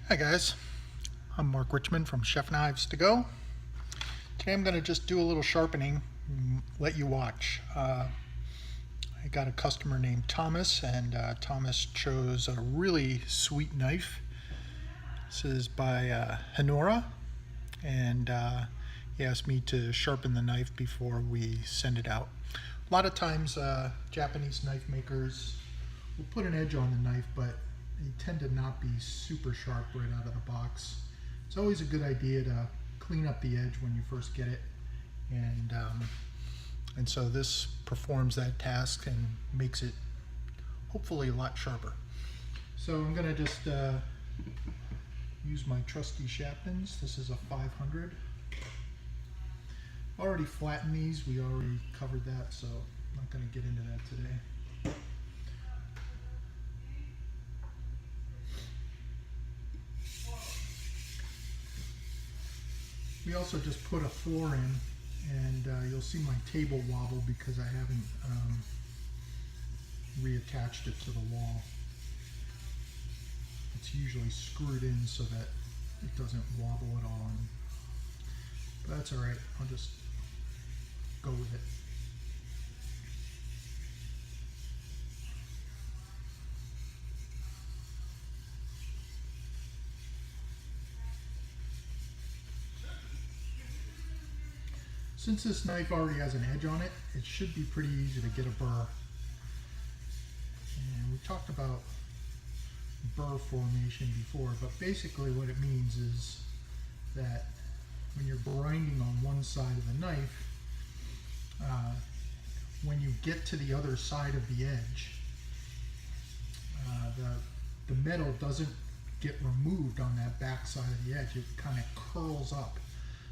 Hi guys, I'm Mark Richmond from Chefknivestogo. Today I'm going to just do a little sharpening, let you watch. I got a customer named Thomas, and Thomas chose a really sweet knife. This is by Hinoura, and he asked me to sharpen the knife before we send it out. A lot of times Japanese knife makers will put an edge on the knife, but they tend to not be super sharp right out of the box. It's always a good idea to clean up the edge when you first get it, and so this performs that task and makes it hopefully a lot sharper. So I'm going to just use my trusty Sharpens. This is a 500. Already flattened these. We already covered that, so I'm not going to get into that today. We also just put a floor in, and you'll see my table wobble because I haven't reattached it to the wall. It's usually screwed in so that it doesn't wobble at all, but that's alright. I'll just go with it. Since this knife already has an edge on it, it should be pretty easy to get a burr. And we talked about burr formation before, but basically what it means is that when you're grinding on one side of the knife, when you get to the other side of the edge, the metal doesn't get removed on that back side of the edge. It kind of curls up.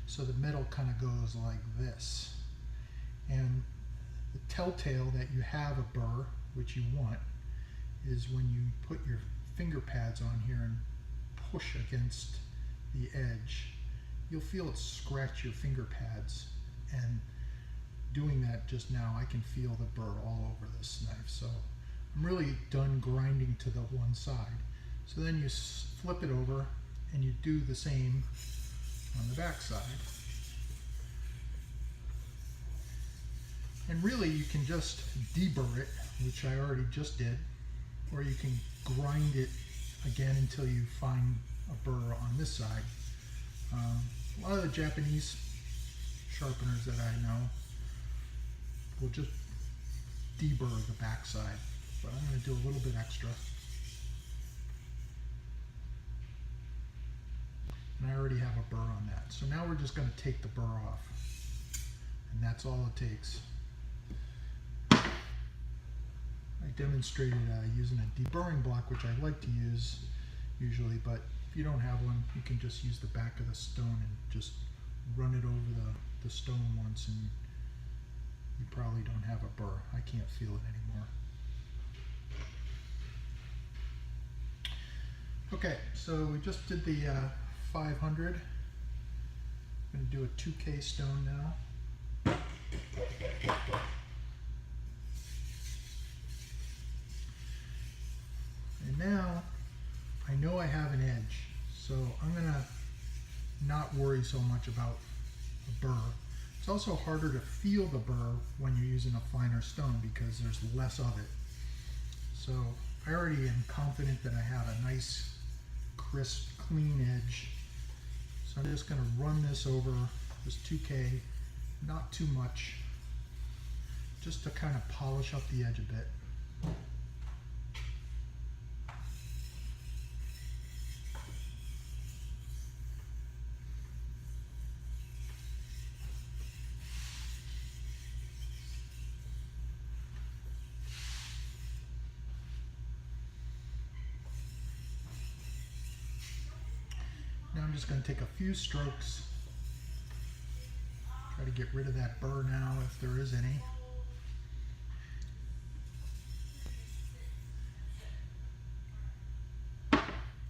So the metal kind of goes like this. And the telltale that you have a burr, which you want, is when you put your finger pads on here and push against the edge. You'll feel it scratch your finger pads. And doing that just now, I can feel the burr all over this knife. So I'm really done grinding to the one side. So then you flip it over and you do the same on the back side. And really you can just deburr it, which I already just did, or you can grind it again until you find a burr on this side. A lot of the Japanese sharpeners that I know will just deburr the back side, but I'm going to do a little bit extra. And I already have a burr on that. So now we're just going to take the burr off. And that's all it takes. I demonstrated using a deburring block, which I like to use usually, but if you don't have one, you can just use the back of the stone and just run it over the stone once, and you probably don't have a burr. I can't feel it anymore. Okay, so we just did the 500. I'm going to do a 2K stone now. And now I know I have an edge, so I'm going to not worry so much about the burr. It's also harder to feel the burr when you're using a finer stone because there's less of it. So I already am confident that I have a nice, crisp, clean edge. So I'm just going to run this over this 2K, not too much, just to kind of polish up the edge a bit. Now I'm just going to take a few strokes, try to get rid of that burr now if there is any.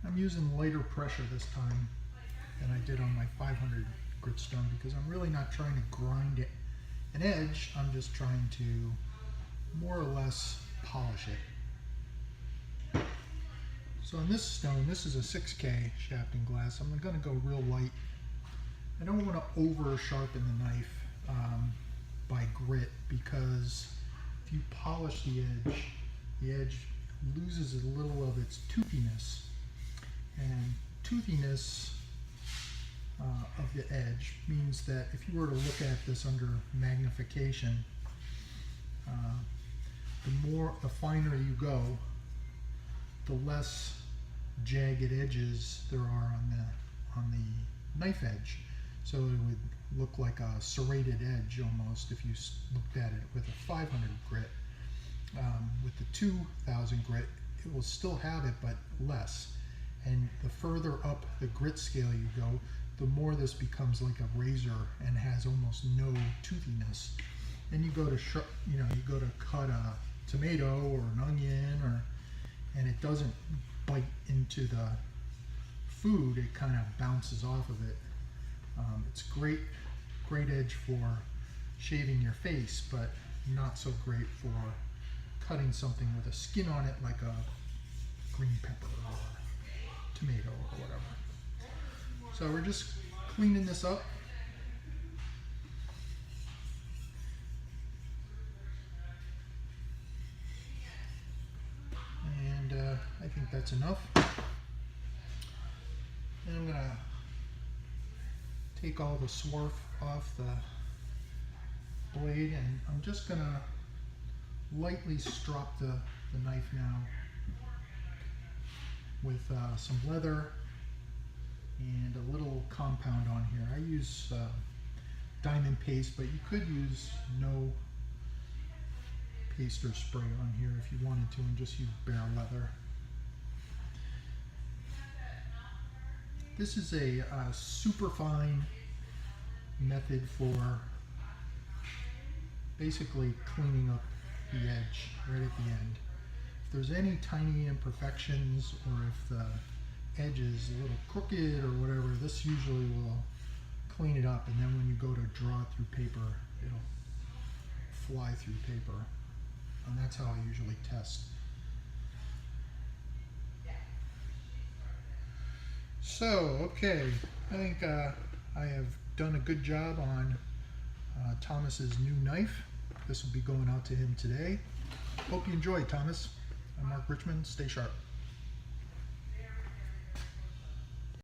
I'm using lighter pressure this time than I did on my 500 grit stone because I'm really not trying to grind it an edge. I'm just trying to more or less polish it. So on this stone, this is a 6K shafting glass. I'm going to go real light. I don't want to over sharpen the knife by grit, because if you polish the edge loses a little of its toothiness. And toothiness of the edge means that if you were to look at this under magnification, the finer you go, the less jagged edges there are on the knife edge. So it would look like a serrated edge almost if you looked at it with a 500 grit. With the 2000 grit, it will still have it, but less. And the further up the grit scale you go, the more this becomes like a razor and has almost no toothiness. And you go to cut a tomato or an onion, and it doesn't bite into the food, it kind of bounces off of it. It's great edge for shaving your face, but not so great for cutting something with a skin on it, like a green pepper or tomato or whatever. So we're just cleaning this up. And I think that's enough. And I'm gonna take all the swarf off the blade, and I'm just gonna lightly strop the knife now with some leather and a little compound on here. I use diamond paste, but you could use no paste or spray on here if you wanted to, and just use bare leather. This is a super fine method for basically cleaning up the edge right at the end. If there's any tiny imperfections, or if the edge is a little crooked or whatever, this usually will clean it up, and then when you go to draw it through paper, it'll fly through paper. And that's how I usually test. So, okay, I think I have done a good job on Thomas's new knife. This will be going out to him today. Hope you enjoyed, Thomas. I'm Mark Richmond. Stay sharp.